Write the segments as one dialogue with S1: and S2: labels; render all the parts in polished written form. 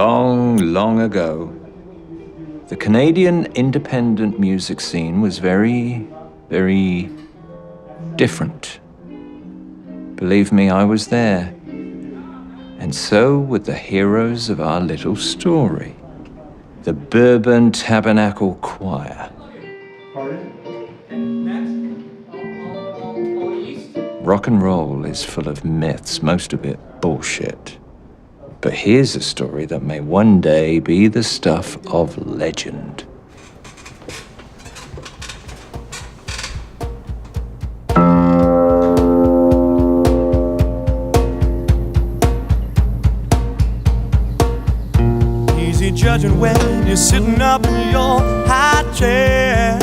S1: Long, long ago, the Canadian independent music scene was very, very different. Believe me, I was there. And so were the heroes of our little story, the Bourbon Tabernacle Choir. Rock and roll is full of myths, most of it bullshit. But here's a story that may one day be the stuff of legend.
S2: Easy judging when you're sitting up in your high chair.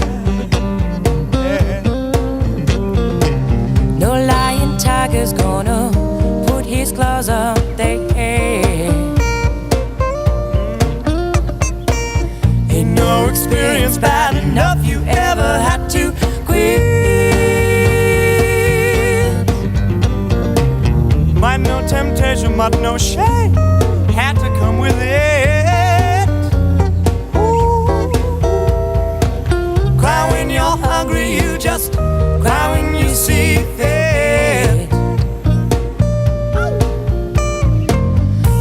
S2: Yeah.
S3: No lion tiger's gonna put his claws up their head.
S2: Ain't no experience bad enough you ever had to quit. Might no temptation, but no shame had to come with it. Ooh. Cry when you're hungry, you just cry when you see fit.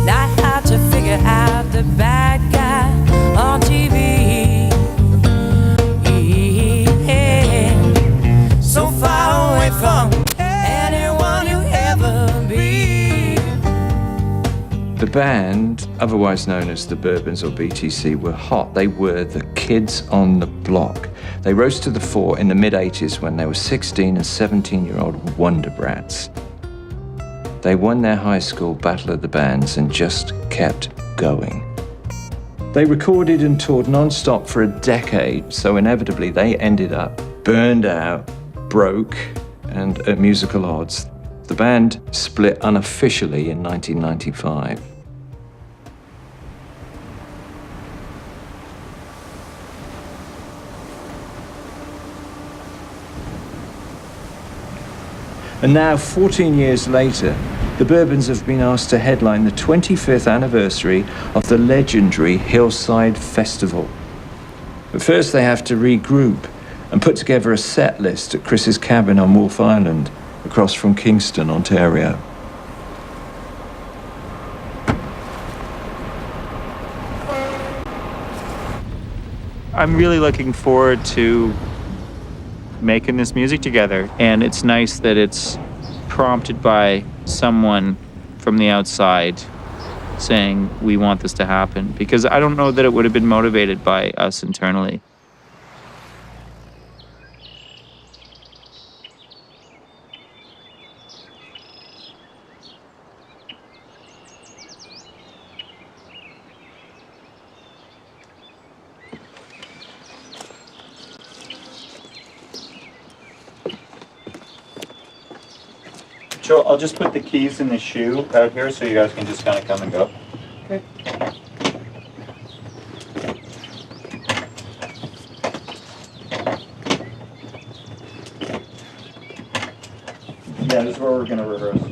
S3: Not hard to figure out the bad guy on TV.
S2: So far away from anyone you ever be.
S1: The band, otherwise known as the Bourbons or BTC, were hot. They were the kids on the block. They rose to the fore in the mid-'80s when they were 16 and 17-year-old wonder brats. They won their high school Battle of the Bands and just kept going. They recorded and toured non-stop for a decade, so inevitably they ended up burned out, broke, and at musical odds. The band split unofficially in 1995. And now, 14 years later, the Bourbons have been asked to headline the 25th anniversary of the legendary Hillside Festival. But first they have to regroup and put together a set list at Chris's cabin on Wolf Island, across from Kingston, Ontario.
S4: I'm really looking forward to making this music together, and it's nice that it's prompted by someone from the outside saying we want this to happen, because I don't know that it would have been motivated by us internally. So I'll just put the keys in the shoe out here so you guys can just kind of come and go.
S5: Okay.
S4: Yeah, this is where we're going to rehearse.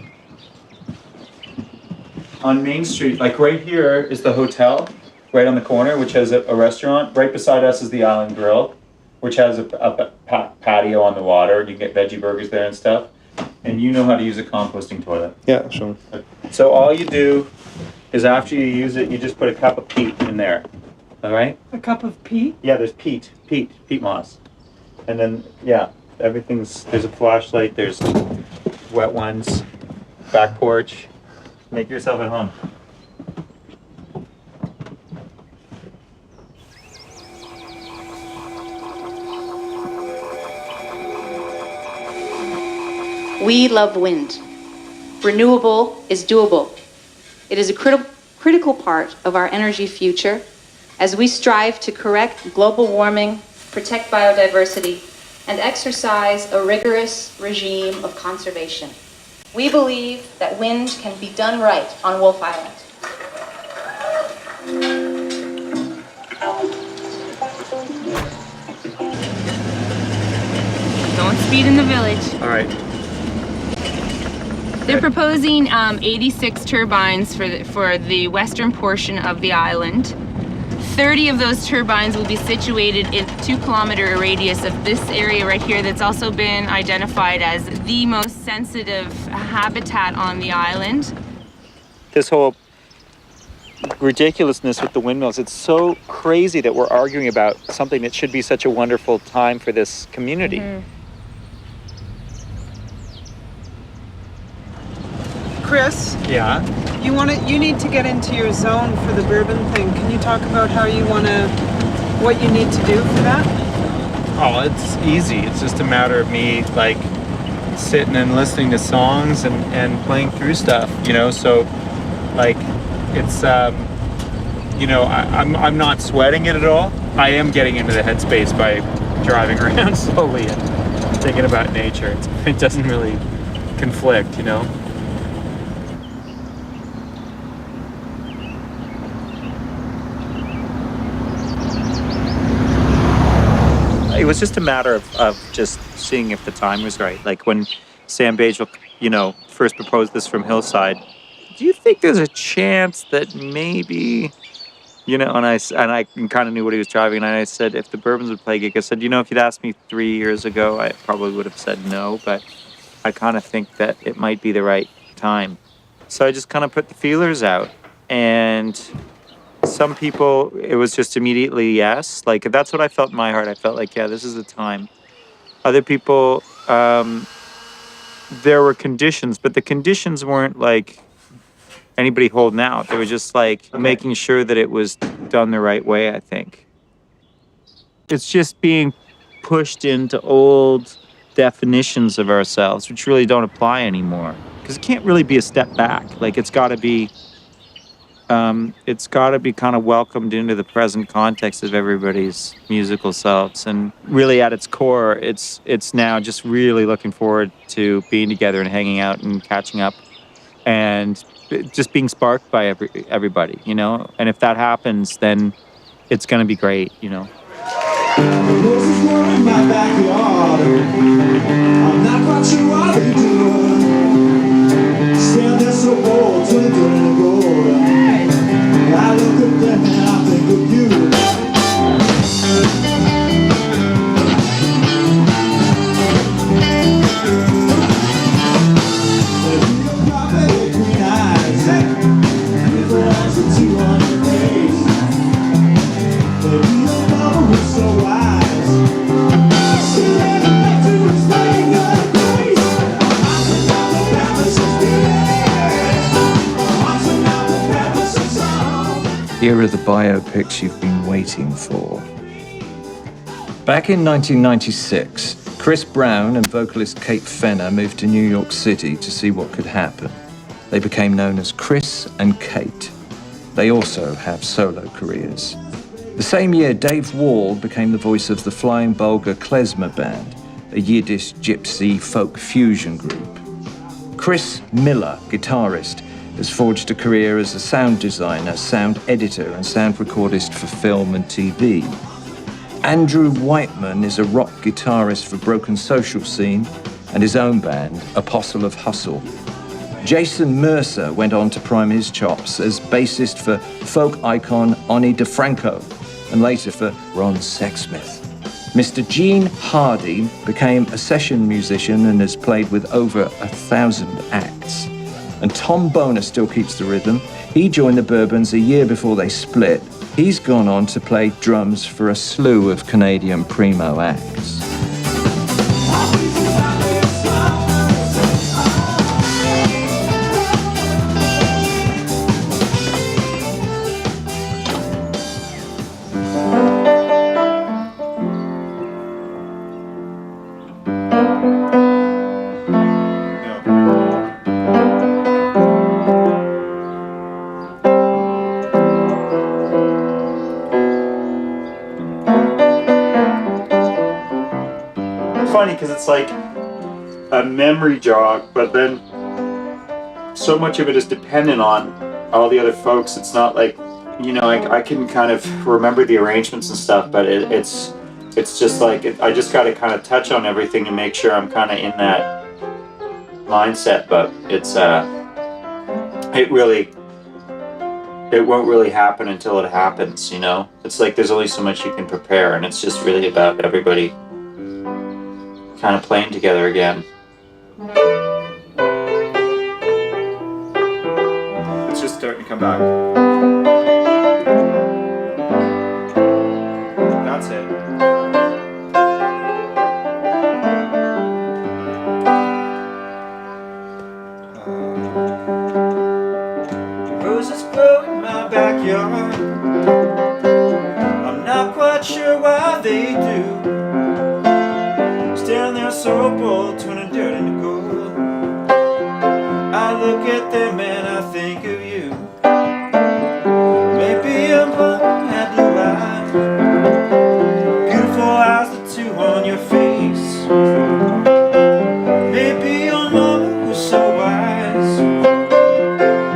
S4: On Main Street, like right here is the hotel, right on the corner, which has a restaurant. Right beside us is the Island Grill, which has a patio on the water. You can get veggie burgers there and stuff. And you know how to use a composting toilet.
S5: Yeah, sure.
S4: So all you do is after you use it, you just put a cup of peat in there. All right?
S5: A cup of peat?
S4: Yeah, there's peat moss. And then, yeah, there's a flashlight, there's wet ones, back porch. Make yourself at home.
S6: We love wind. Renewable is doable. It is a critical part of our energy future as we strive to correct global warming, protect biodiversity, and exercise a rigorous regime of conservation. We believe that wind can be done right on Wolf Island. Don't speed in the village.
S4: All right.
S5: They're proposing 86 turbines for the western portion of the island. 30 of those turbines will be situated in 2-kilometer radius of this area right here that's also been identified as the most sensitive habitat on the island.
S4: This whole ridiculousness with the windmills, it's so crazy that we're arguing about something that should be such a wonderful time for this community.
S7: Chris,
S4: Yeah.
S7: you need to get into your zone for the bourbon thing. Can you talk about how you what you need to do for that?
S8: Oh, it's easy. It's just a matter of me like sitting and listening to songs and playing through stuff, you know. So like it's I'm not sweating it at all. I am getting into the headspace by driving around slowly and thinking about nature. It doesn't really conflict, you know.
S4: It was just a matter of just seeing if the time was right. Like when Sam Bagel, first proposed this from Hillside, do you think there's a chance that maybe, and I kind of knew what he was driving, and I said, if the Bourbons would play a gig, I said, if you'd asked me 3 years ago, I probably would have said no, but I kind of think that it might be the right time. So I just kind of put the feelers out, and some people, it was just immediately yes. Like, that's what I felt in my heart. I felt like, yeah, this is the time. Other people, there were conditions, but the conditions weren't like anybody holding out. They were just like making sure that it was done the right way, I think. It's just being pushed into old definitions of ourselves, which really don't apply anymore. Because it can't really be a step back. Like, it's got to be kind of welcomed into the present context of everybody's musical selves. And really at its core, it's now just really looking forward to being together and hanging out and catching up and just being sparked by everybody, And if that happens, then it's going to be great,
S9: The roses were in my backyard. I'm not quite sure what they do. Stand there so bold, twinkling in gold. I look at them and I think of you. Your prophetic green eyes, with the eyes of 200 days. Your mama was so wise. She never had to explain your grace. Watching out the palace of watching out the palace of song.
S1: Here are the biopics you've been waiting for. Back in 1996, Chris Brown and vocalist Kate Fenner moved to New York City to see what could happen. They became known as Chris and Kate. They also have solo careers. The same year, Dave Wall became the voice of the Flying Bulgar Klezmer Band, a Yiddish gypsy folk fusion group. Chris Miller, guitarist, has forged a career as a sound designer, sound editor, and sound recordist for film and TV. Andrew Whiteman is a rock guitarist for Broken Social Scene and his own band, Apostle of Hustle. Jason Mercer went on to prime his chops as bassist for folk icon Oni DeFranco and later for Ron Sexsmith. Mr. Gene Hardy became a session musician and has played with over 1,000 acts. And Tom Boner still keeps the rhythm. He joined the Bourbons a year before they split. He's gone on to play drums for a slew of Canadian primo acts.
S4: Funny because it's like a memory jog, but then so much of it is dependent on all the other folks. It's not like, I can kind of remember the arrangements and stuff, but it's just like I just got to kind of touch on everything and make sure I'm kind of in mindset, but it won't really happen until it happens, you know? It's like there's only so much you can prepare, and it's just really about everybody kind of playing together again. It's just starting to come back. That's it.
S2: Roses grow in my backyard. I'm not quite sure why they do. Standing there so bold, turning dirt into gold. I look at them and I think of you. Maybe I'm blind, had blue eyes, beautiful eyes, the two on your face. Maybe your mama was so wise,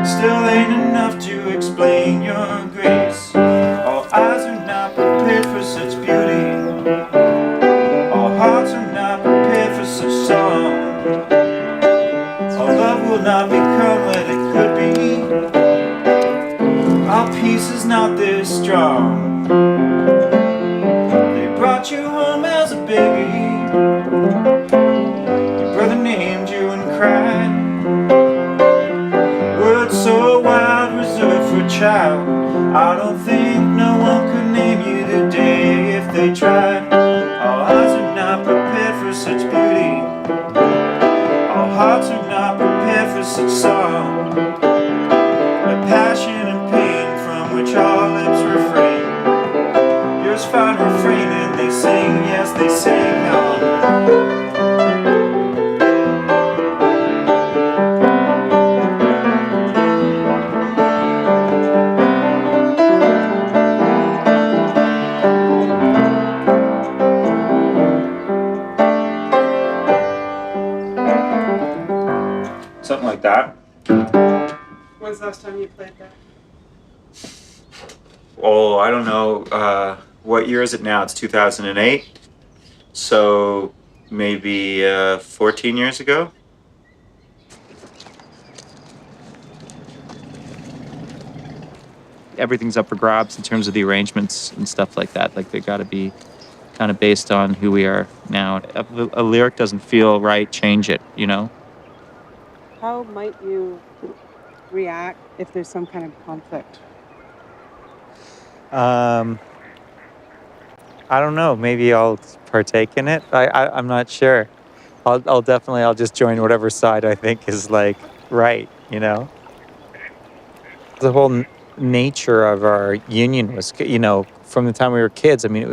S2: still ain't enough to explain your grace. All eyes are not prepared for such beauty. All hearts are not prepared for such song. All love will not become what it could be. Our peace is not this strong. They brought you home as a baby. Your brother named you and cried. Words so wild, reserved for a child. I don't think no one could name you today if they tried. All eyes are not prepared for such beauty. All hearts are not prepared for such song. The passion and pain from which all lips refrain. Yours find refrain and they sing, yes they sing on.
S4: Something like that.
S7: When's the last time you played that?
S4: Oh, I don't know. What year is it now? It's 2008. So maybe 14 years ago. Everything's up for grabs in terms of the arrangements and stuff like that. Like they got to be kind of based on who we are now. A lyric doesn't feel right, change it, you know?
S7: How might you react if there's some kind of conflict?
S4: I don't know. Maybe I'll partake in it. I'm not sure. I'll just join whatever side I think is like right, you know? The whole nature of our union was, you know, from the time we were kids, I mean,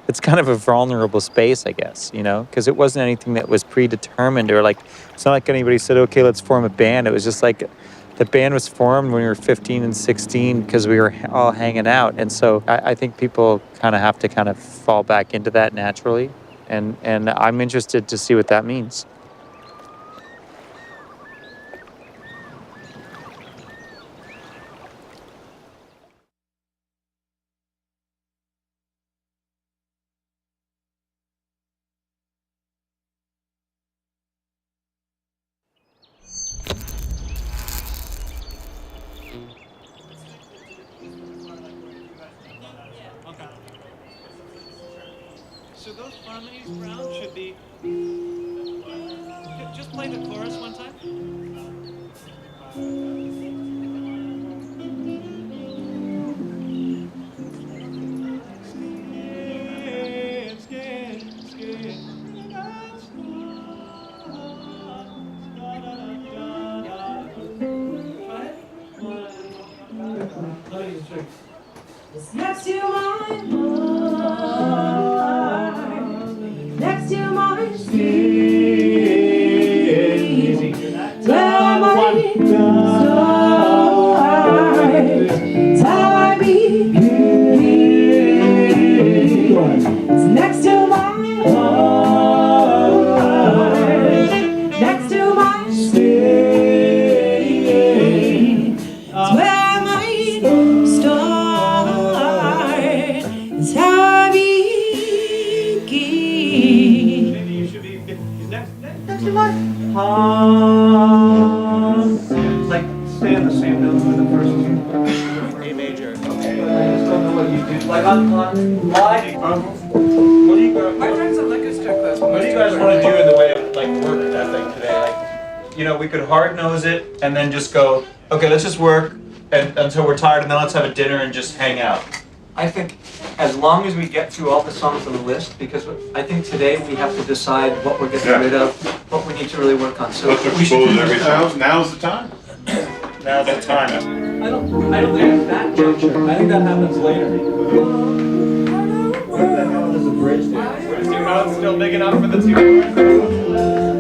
S4: it's kind of a vulnerable space, I guess, you know, because it wasn't anything that was predetermined or like, it's not like anybody said, okay, let's form a band. It was just like the band was formed when we were 15 and 16 because we were all hanging out. And so I think people kind of have to kind of fall back into that naturally. And I'm interested to see what that means.
S2: So those harmonies, Brown, should be... Just play the chorus one time.
S3: Next to my heart, next to my street, where my stars, time it's next to my heart, next to my street, it's where my stars.
S2: Like, stay on the same note for the first two.
S8: A major.
S2: Okay. I just don't know what you do. Like on why? What do you guys?
S7: My friend's a liquor store close.
S2: What do you guys want to do in the way of like work ethic today? Like, you know, we could hard nose it and then just go, okay, let's just work until we're tired, and then let's have a dinner and just hang out. I think as long as we get through all the songs on the list, because I think today we have to decide what we're getting rid of, what we need to really work on. So
S10: Let's
S2: we should
S10: expose
S2: do
S10: everything. Now's the time.
S2: Now's the time.
S11: I don't think it's that juncture. I think that happens later.
S2: What the hell is a bridge do?
S8: Is your mouth still big enough for the two words?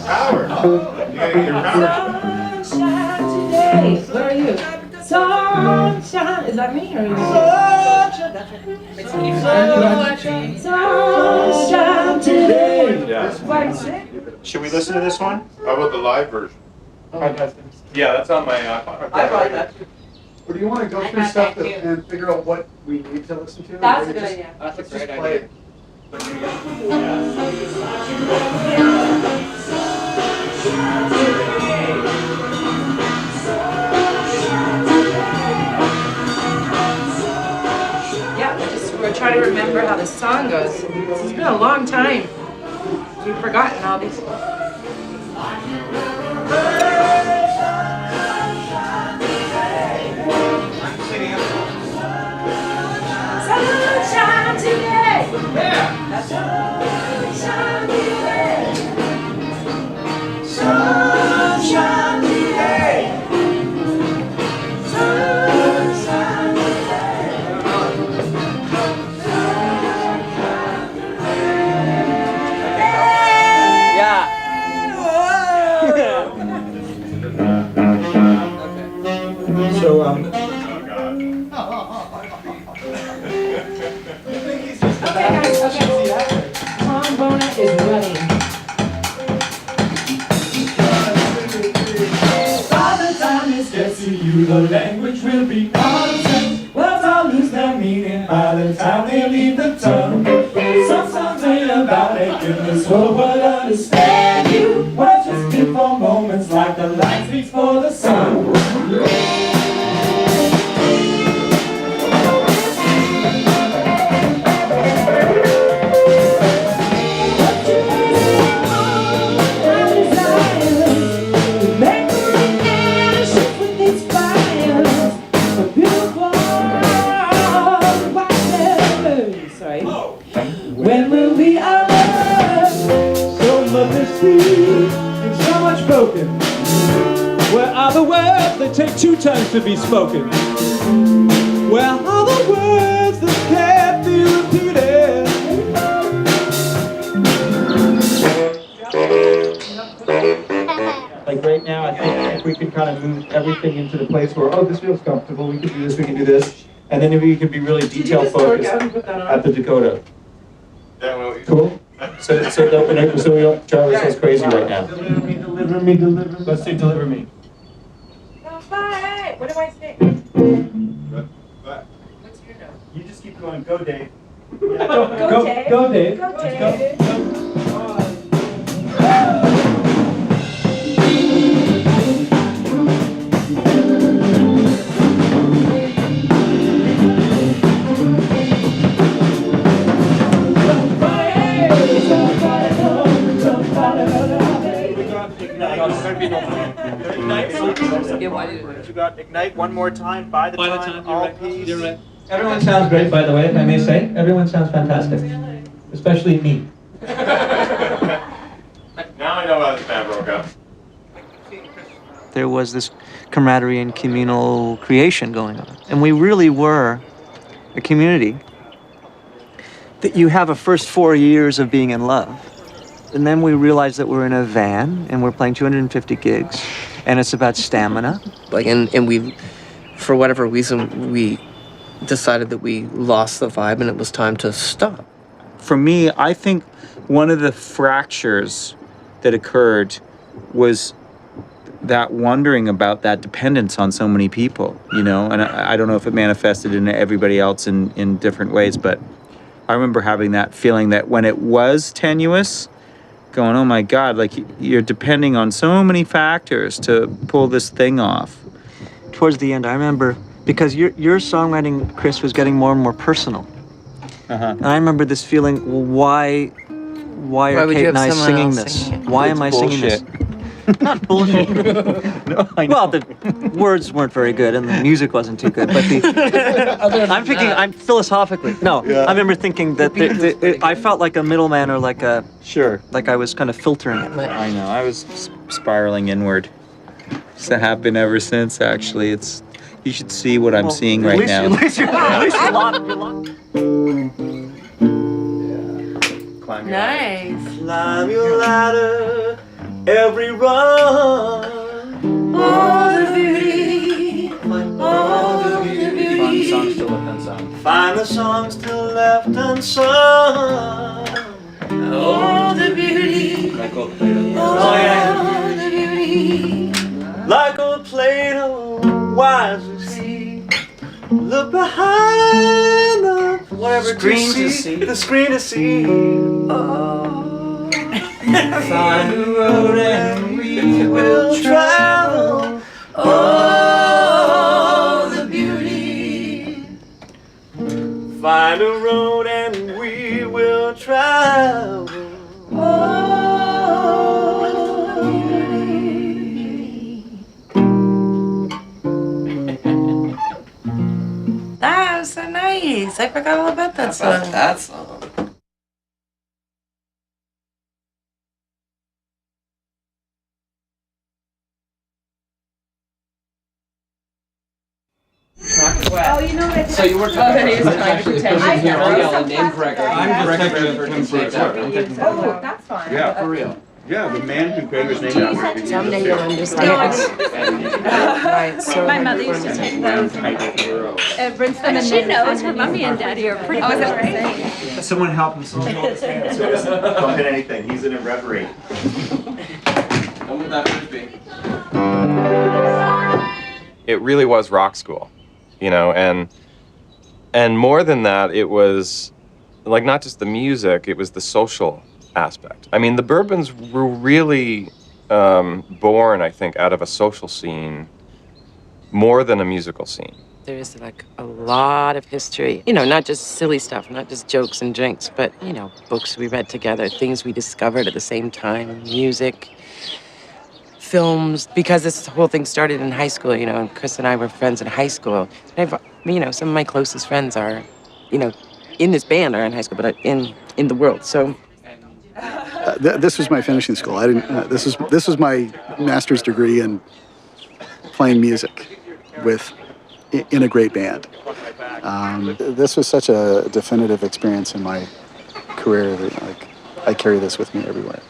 S10: Power. You gotta get your power.
S3: Sunshine today. Where are you? Sunshine. Is that me or is it? Sunshine today.
S2: Yeah. Should we listen to this one?
S10: How about the live version?
S8: Yeah, that's on my iPod.
S11: I brought that.
S12: Or do you want to go through stuff and figure out what we need to listen to?
S3: That's a
S12: Or
S3: good
S12: just-
S3: idea.
S11: That's a
S12: Let's
S11: great
S12: just play
S11: idea.
S12: it.
S3: Yeah, we're trying to remember how the song goes. It's been a long time. We've forgotten all these. Sunshine today. Yeah. Sunshine today. Sunshine today. Sunshine
S2: So,
S3: Okay, guys, okay. Trombone is ready.
S9: By the time this gets to you, the language will be nonsense. Words all lose their meaning by the time they leave the tongue. Some songs ain't about making this whole world understand you. Words just speak for moments like the light speaks for the sun.
S3: When will we alone?
S9: So much is sweet and so much broken. Where are the words that take two times to be spoken? Where are the words that can't be repeated?
S2: like right now, I think we can kind of move everything into the place where, oh, this feels comfortable, we can do this, we can do this. And then we can be really detail focused at the Dakota.
S10: Yeah, well,
S2: Cool? So we don't drive ourselves crazy right now. Deliver me. Let's say deliver me.
S3: Bye. What do I say?
S10: but
S3: What's your note?
S2: You just keep going, go Dave.
S3: Go, Dave.
S2: Go Dave.
S3: Go,
S2: Let's
S3: Dave.
S2: go. You got Ignite one more time, by the time, all peace. Everyone sounds great, by the way, if I may say. Everyone sounds fantastic. Especially me.
S10: now I know why this band broke up.
S13: There was this camaraderie and communal creation going on. And we really were a community that you have a first 4 years of being in love. And then we realized that we're in a van and we're playing 250 gigs and it's about stamina.
S11: And we, for whatever reason, we decided that we lost the vibe and it was time to stop.
S4: for me, I think one of the fractures that occurred was that wondering about that dependence on so many people, you know, and I don't know if it manifested in everybody else in different ways, but I remember having that feeling that when it was tenuous, going, oh my God, like you're depending on so many factors to pull this thing off.
S13: Towards the end, I remember, because your songwriting, Chris, was getting more and more personal. And I remember this feeling, well, why are
S3: would
S13: Kate
S3: you
S13: and
S3: have
S13: I
S3: someone
S13: singing
S3: else
S13: this?
S3: singing it?
S13: Why am I singing this? Not bullshit.
S4: No, I know.
S13: Well, the words weren't very good and the music wasn't too good, but I'm philosophically. No, I remember thinking that I felt like a middleman or like I was kind of filtering it.
S4: I know, I was spiraling inward. So have been ever since, actually. You should see what I'm seeing right now.
S13: At least you're
S3: Nice.
S9: Climb your ladder, every run.
S3: All the beauty. All the beauty.
S8: Songs still left unsung.
S9: Find the songs still left unsung.
S3: All the beauty.
S8: Like old Plato.
S9: Oh yeah.
S3: All the beauty.
S9: Like old Plato, wise as he. Look behind the screen to see. The screen to see. Oh. Find a road and we will travel. Oh, the beauty. Find a road and we will travel. Oh, the beauty.
S3: That was so nice. I forgot all about that song.
S14: That song.
S3: Oh, you know what?
S14: So you were talking about name corrector.
S10: I'm just taking
S3: Oh, that's fine.
S10: Yeah, for real. Yeah, the man who created his name.
S3: Someday you'll understand. Right, so
S15: My mother used to take those and rinse them, and she knows her mommy and daddy are pretty good at saying.
S8: Someone help him. Someone help his hands.
S10: Don't hit anything. He's in a reverie.
S14: When would that first be?
S16: It really was rock school, you know, and more than that, it was like not just the music, it was the social aspect. I mean, the Bourbons were really born, I think, out of a social scene more than a musical scene.
S3: there's like a lot of history, you know, not just silly stuff, not just jokes and drinks, but, you know, books we read together, things we discovered at the same time, music, films, because this whole thing started in high school, you know, and Chris and I were friends in high school. And you know, some of my closest friends are, you know, in this band are in high school, but in the world, so.
S12: This was my finishing school. I didn't. This was my master's degree in playing music in a great band. This was such a definitive experience in my career that I carry this with me everywhere.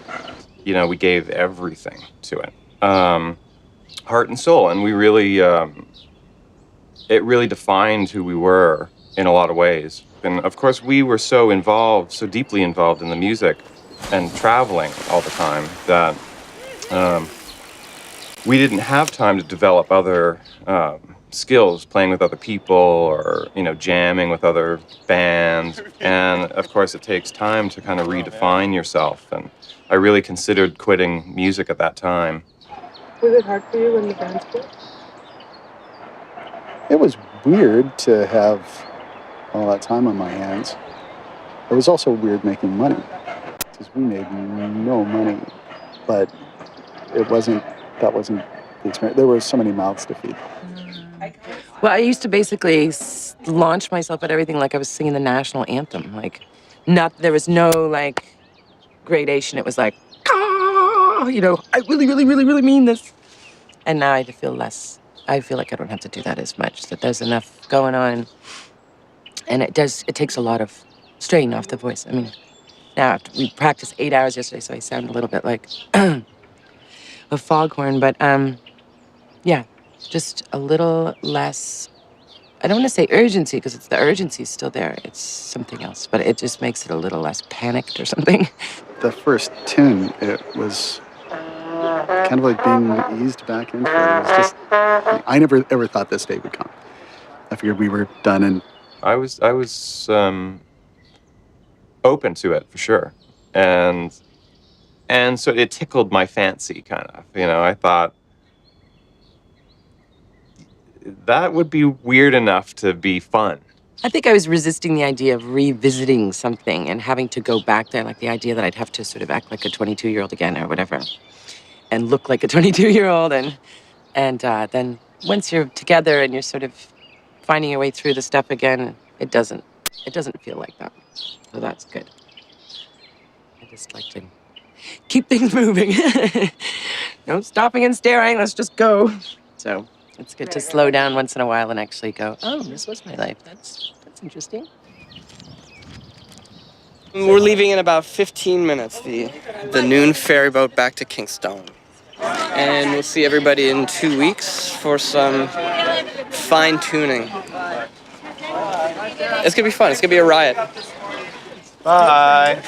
S16: You know, we gave everything to it, heart and soul, and we really, it really defined who we were in a lot of ways. And of course, we were so deeply involved in the music and traveling all the time that we didn't have time to develop other skills, playing with other people or, you know, jamming with other bands. And of course, it takes time to kind of redefine yourself. And I really considered quitting music at that time.
S17: Was it hard for you when the band split?
S12: It was weird to have all that time on my hands. It was also weird making money, because we made no money, but that wasn't the experience. There were so many mouths to feed.
S3: Well, I used to basically launch myself at everything like I was singing the national anthem. Like, there was no, like, gradation. It was like, ah, you know, I really, really, really, really mean this. And now I feel less. I feel like I don't have to do that as much, that there's enough going on. And it takes a lot of strain off the voice. I mean, now we practiced 8 hours yesterday, so I sound a little bit like a foghorn, but yeah, just a little less I don't want to say urgency because the urgency is still there. It's something else, but it just makes it a little less panicked or something.
S12: The first tune, it was kind of like being eased back into it. It was just, I never ever thought this day would come. I figured we were done, and
S16: I was open to it for sure, and so it tickled my fancy kind of. I thought that would be weird enough to be fun.
S3: I think I was resisting the idea of revisiting something and having to go back there, like the idea that I'd have to sort of act like a 22-year-old again or whatever, and look like a 22-year-old, and then once you're together and you're sort of finding your way through the stuff again, it doesn't feel like that. So that's good. I just like to keep things moving. No stopping and staring. Let's just go. So it's good to slow down once in a while and actually go, oh, this was my life. That's interesting.
S18: We're leaving in about 15 minutes, the noon ferry boat back to Kingston. And we'll see everybody in 2 weeks for some fine-tuning. It's gonna be fun. It's gonna be a riot.
S8: Bye.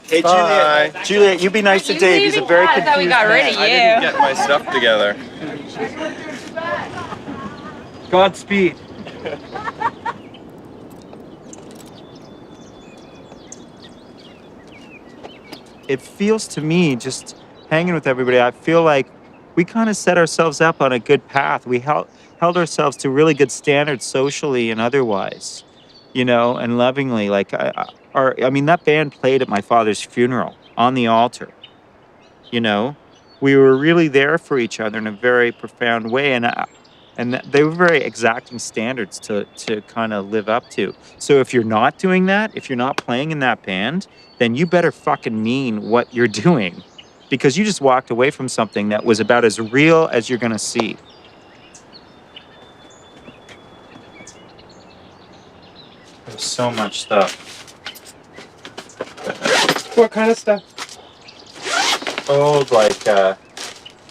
S8: Hey, Juliet. Juliet, you be nice to Dave. He's a very confused man.
S5: I thought we got rid of you.
S16: I didn't get my stuff together.
S8: Godspeed. It feels to me, just hanging with everybody, I feel like we kind of set ourselves up on a good path. We held ourselves to really good standards socially and otherwise, and lovingly. Like, I mean, that band played at my father's funeral on the altar. We were really there for each other in a very profound way, and they were very exacting standards to kind of live up to. So if you're not doing that, if you're not playing in that band, then you better fucking mean what you're doing, because you just walked away from something that was about as real as you're gonna see. There's so much stuff.
S18: What kind of stuff?
S8: Old,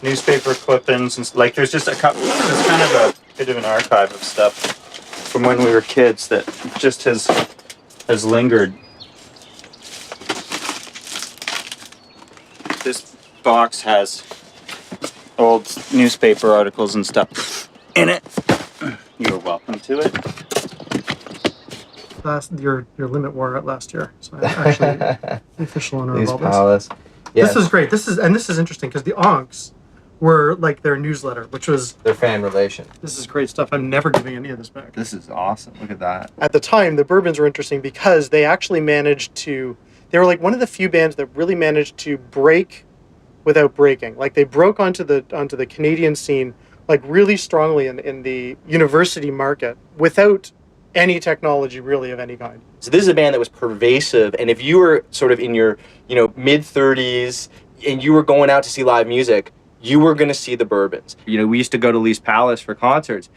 S8: newspaper clippings, and there's just there's kind of a bit of an archive of stuff from when we were kids that just has lingered. This box has old newspaper articles and stuff in it. You're welcome to it.
S19: Your limit wore out last year, so I'm actually the official owner of all this.
S13: Palace. Yeah.
S19: This is great. This is interesting because the Onks were like their newsletter, which was
S13: their fan relation.
S19: This is great stuff. I'm never giving any of this back.
S13: This is awesome. Look at that.
S19: At the time, the Bourbons were interesting because they actually managed to. They were like one of the few bands that really managed to break without breaking. Like they broke onto the Canadian scene like really strongly in the university market without any technology really of any kind.
S20: So this is a band that was pervasive, and if you were sort of in your mid-30s and you were going out to see live music, you were going to see the Bourbons. We used to go to Lee's Palace for concerts,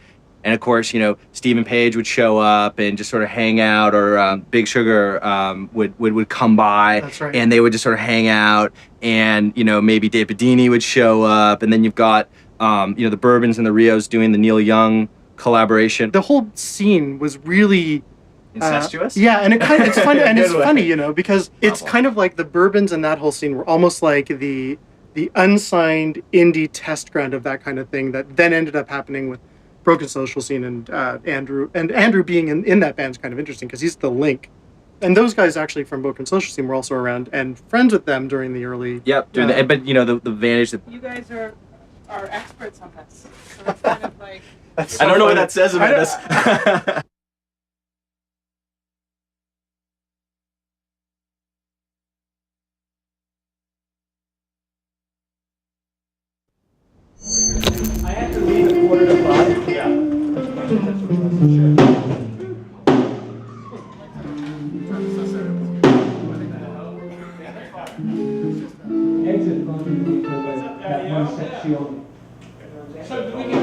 S20: and of course, Stephen Page would show up and just sort of hang out, or Big Sugar would come by.
S19: That's right.
S20: And they would just sort of hang out, and maybe Dave Bedini would show up, and then you've got the Bourbons and the Rios doing the Neil Young collaboration.
S19: The whole scene was really
S20: incestuous.
S19: Yeah, and it's funny, and it's funny, because it's kind of like the Bourbons and that whole scene were almost like the unsigned indie test ground of that kind of thing that then ended up happening with Broken Social Scene, and Andrew being in that band's kind of interesting because he's the link. And those guys actually from Broken Social Scene were also around and friends with them during the early.
S20: Yep, but the advantage that
S7: you guys are experts on this. So it's kind of like.
S20: I don't know what that says about us.
S9: I had to leave at 4:45. Yeah. Exit from that one section. So do we get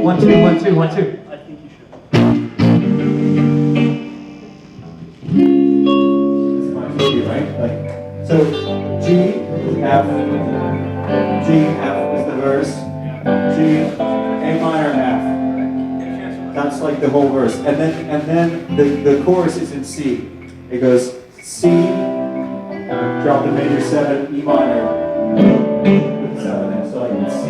S9: 1 2 1 2 1 2. I think you should. This is my G, right? So G, F,
S2: G, F is the verse. G, A minor, F. That's like the whole verse. And then the chorus is in C. It goes C, drop the major 7, E minor, with the 7 there. So like C.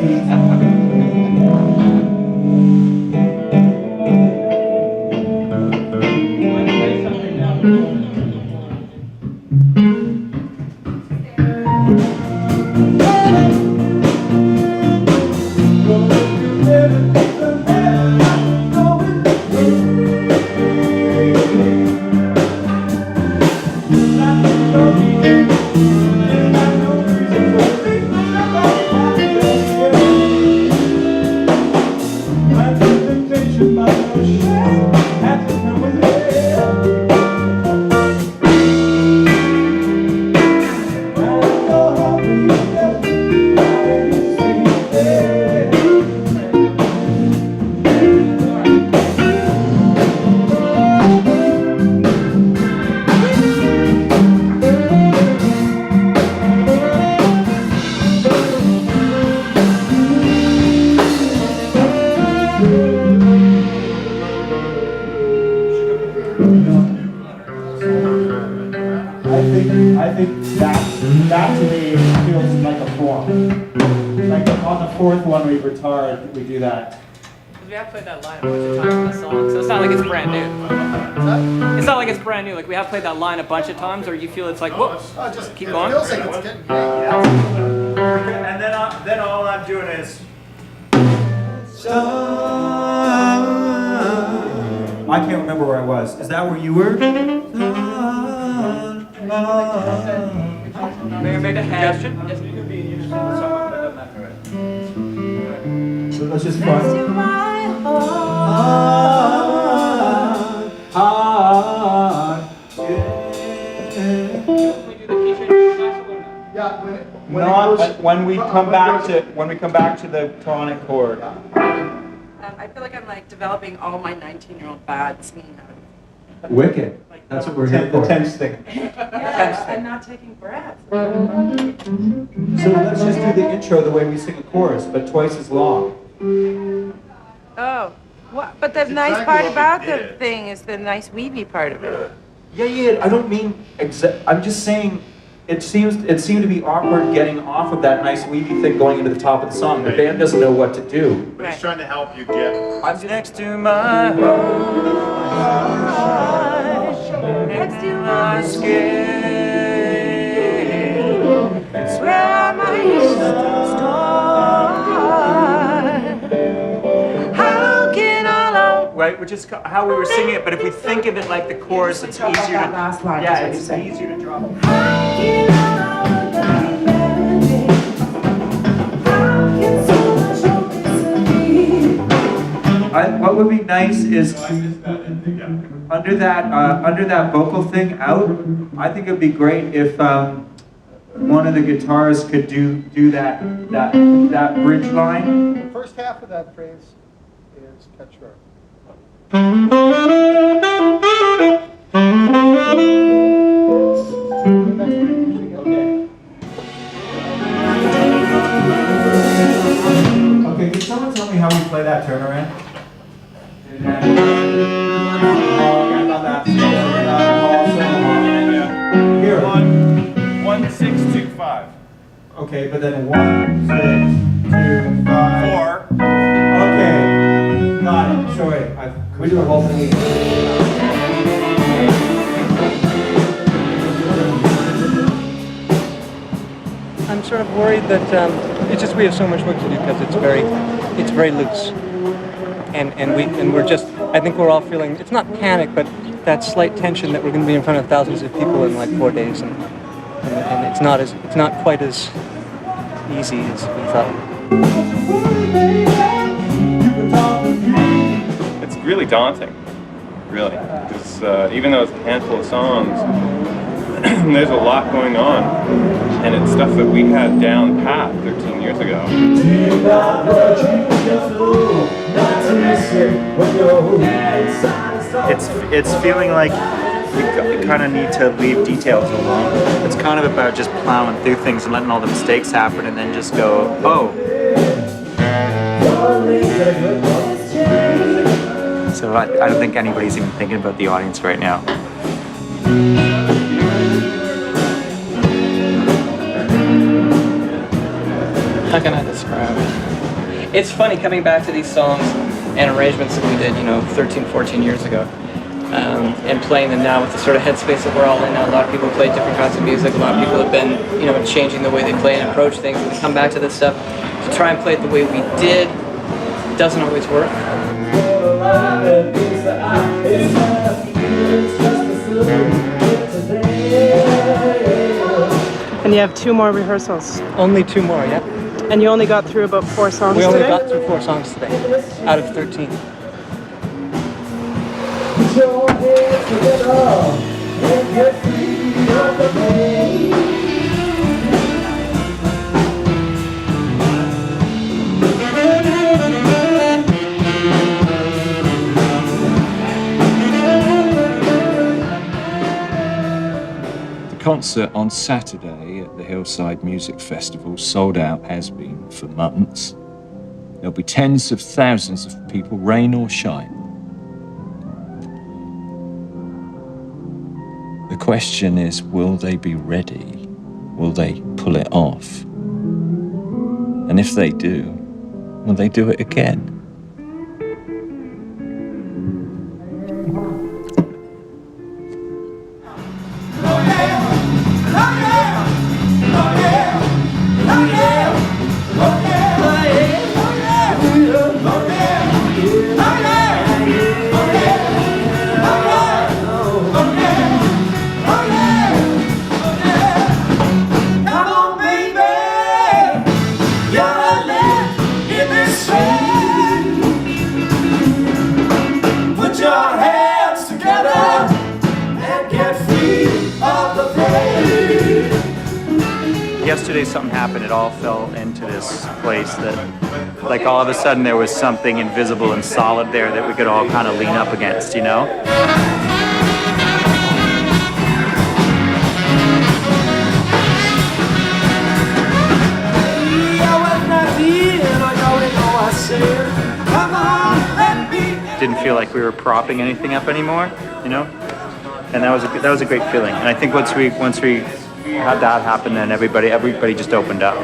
S2: I think that to me feels like a form. Like on the fourth one we retired, we do that.
S11: We have played that line a bunch of times in the song, so it's not like it's brand new. It's not like it's brand new. Like we have played that line a bunch of times, or you feel it's like, whoa, just keep going.
S2: Feels like it's getting and then all I'm doing is. I can't remember where I was. Is that where you were?
S11: May I make a suggestion?
S2: So let's just find. When we come back to the tonic chord.
S3: I feel like I'm like developing all my 19-year-old bads.
S2: Wicked. That's what we're here for. The tense thing.
S3: I'm not taking breaths.
S2: So let's just do the intro the way we sing a chorus, but twice as long.
S3: Oh, what? But the nice part about the thing is the nice weavy part of it.
S2: Yeah. I don't mean I'm just saying it seemed to be awkward getting off of that nice weavy thing going into the top of the song. The band doesn't know what to do.
S10: But he's trying to help you get.
S2: I'm next to my heart, next to my skin. It's where I might start. How can I love? Right, which is how we were singing it. But if we think of it like the chorus, it's easier to.
S3: Last line.
S2: Yeah, it's easier to drop. What would be nice is under that vocal thing out. I think it'd be great if one of the guitars could do that bridge line.
S12: The first half of that phrase is cut short.
S2: Okay, can someone tell me how we play that turnaround? Here.
S10: 1, 6, 2, 5.
S2: Okay, but then 1, 6, 2, 5.
S10: 4.
S2: Okay, got it. Sorry, we do the whole thing.
S13: I'm sort of worried that it's just we have so much work to do because it's very loose, and we're just, I think we're all feeling, it's not panic, but that slight tension that we're going to be in front of thousands of people in like 4 days, and it's not quite as easy as we thought.
S16: It's really daunting, really, because even though it's a handful of songs, there's a lot going on, and it's stuff that we had down pat 13 years ago.
S8: It's feeling like You kind of need to leave details alone. It's kind of about just plowing through things and letting all the mistakes happen and then just go, oh. So I don't think anybody's even thinking about the audience right now.
S11: How can I describe it? It's funny coming back to these songs and arrangements that we did, 13, 14 years ago, and playing them now with the sort of headspace that we're all in now. A lot of people play different kinds of music. A lot of people have been, changing the way they play and approach things. And we come back to this stuff to try and play it the way we did. It doesn't always work.
S7: And you have 2 more rehearsals.
S11: Only 2 more, yeah.
S7: And you only got through about 4 songs
S11: We
S7: today?
S11: only got through 4 songs today, out of 13.
S9: Put your hands together and get free of the pain.
S1: The concert on Saturday at the Hillside Music Festival sold out, has been for months. There'll be tens of thousands of people, rain or shine. The question is, will they be ready? Will they pull it off? And if they do, will they do it again?
S8: Yesterday something happened, it all fell into this place that, like, all of a sudden there was something invisible and solid there that we could all kind of lean up against, Didn't feel like we were propping anything up anymore, and that was a great feeling. And I think once we had that happen, then everybody just opened up,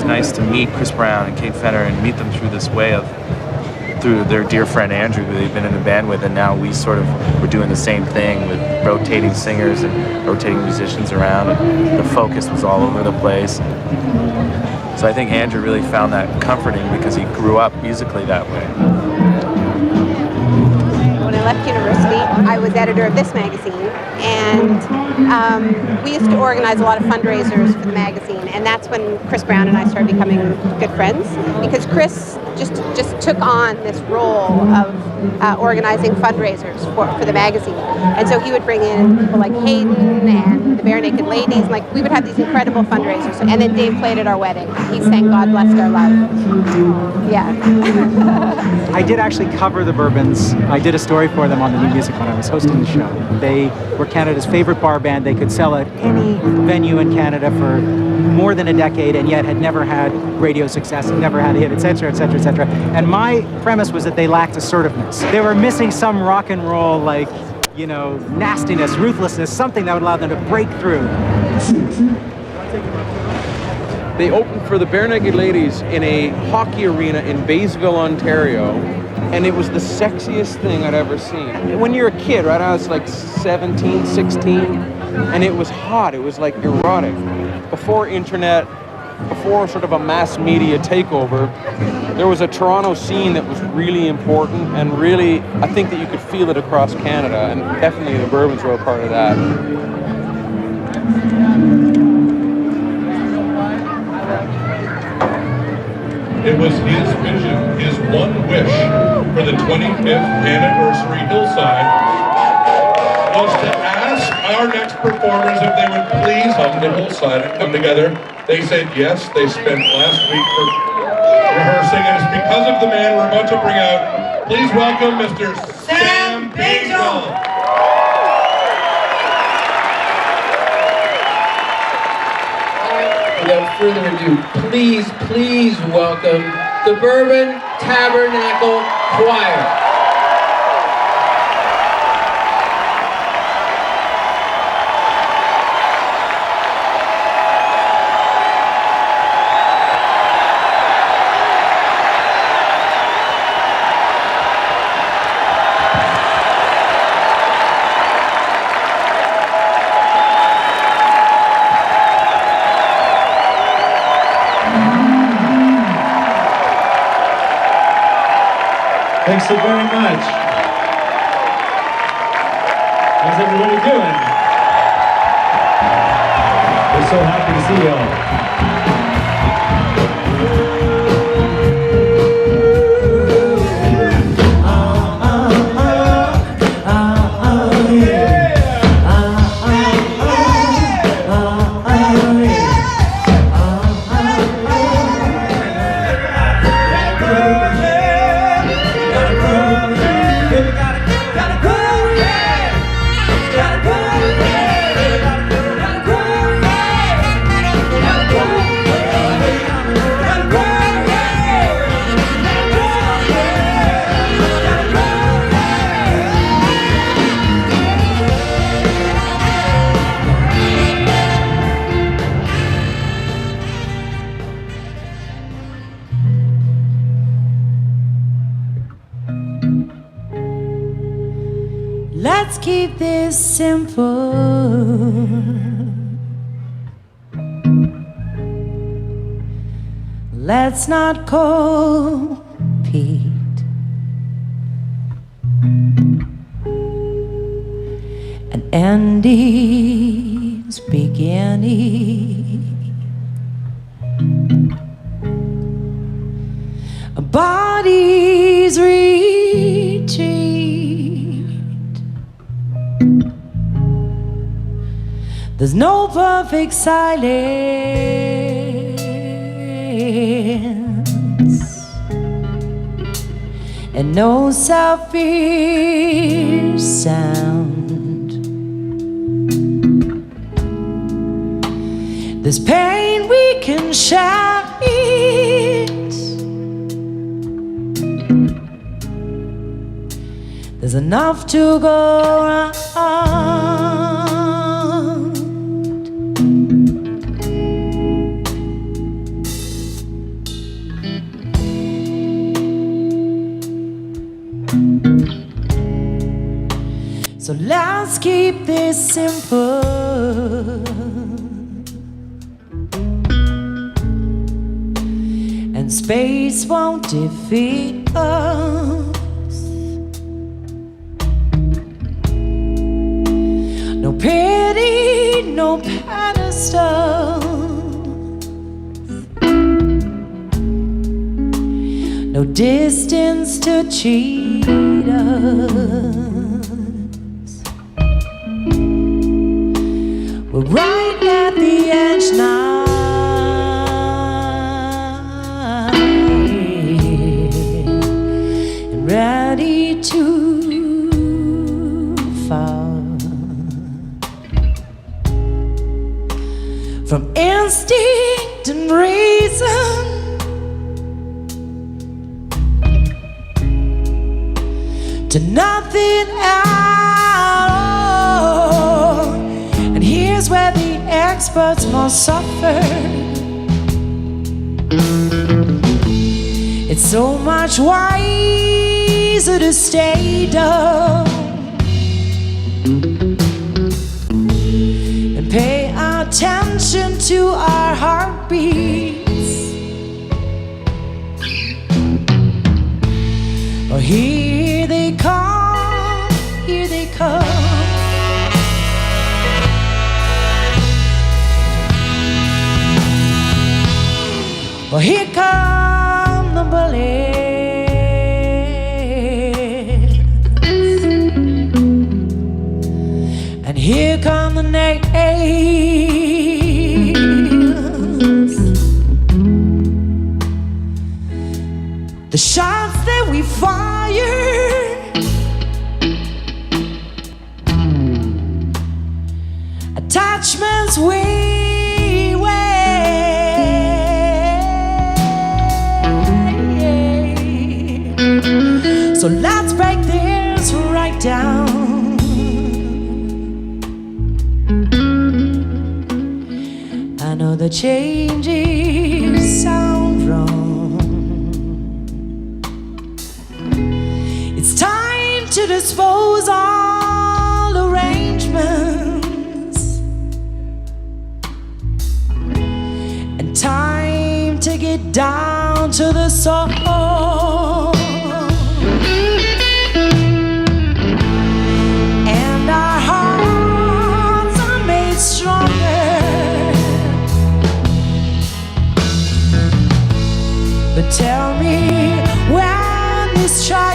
S8: Nice to meet Chris Brown and Kate Fenner and meet them through this way through their dear friend Andrew, who they've been in a band with, and now we sort of were doing the same thing with rotating singers and rotating musicians around, and the focus was all over the place. So I think Andrew really found that comforting because he grew up musically that way.
S21: When I left university, I was editor of this magazine, and we used to organize a lot of fundraisers for the magazine, and that's when Chris Brown and I started becoming good friends, because Chris just took on this role of organizing fundraisers for the magazine. And so he would bring in people like Hayden and the Bare Naked Ladies, and we would have these incredible fundraisers. And then Dave played at our wedding. He sang God Blessed Our Love. Yeah.
S22: I did actually cover the Bourbons. I did a story for them on the New Music when I was hosting the show. They were Canada's favorite bar band. They could sell at any venue in Canada for more than a decade, and yet had never had radio success, never had a hit, etc., etc., etc. And my premise was that they lacked assertiveness. They were missing some rock and roll, nastiness, ruthlessness, something that would allow them to break through.
S4: They opened for the Bare Naked Ladies in a hockey arena in Baysville, Ontario, and it was the sexiest thing I'd ever seen. When you're a kid, right, I was like 17, 16, and it was hot, it was like erotic. Before internet, before sort of a mass media takeover, there was a Toronto scene that was really important, and really, I think that you could feel it across Canada, and definitely the Bourbons were a part of that.
S6: It was his vision, his one wish for the 25th anniversary Hillside was to ask our next performers if they would please come to Hillside and come together. They said yes. They spent last week rehearsing, and it's because of the man we're about to bring out. Please welcome Mr. Sam Basil.
S14: Without further ado, please welcome the Bourbon Tabernacle Choir.
S9: Thanks so very much. How's everybody doing? We're so happy to see y'all.
S23: Let's keep this simple. Let's not compete. An ending's beginning. A body's retreat. There's no perfect silence and no selfish sound. There's pain we can share it. There's enough to go around. So let's keep this simple, and space won't defeat us. No pity, no pedestal, no distance to cheat us. We're right at the edge now, and ready to fall. From instinct and reason to nothing at all. And here's where the experts must suffer. It's so much wiser to stay dumb and pay attention to our heartbeats. Oh, here they come, here they come. Well, here come the bullets, and here come the nails. The shots that we fired, attachments we so let's break this right down. I know the changes sound wrong. It's time to dispose all arrangements and time to get down to the soul. But tell me when this child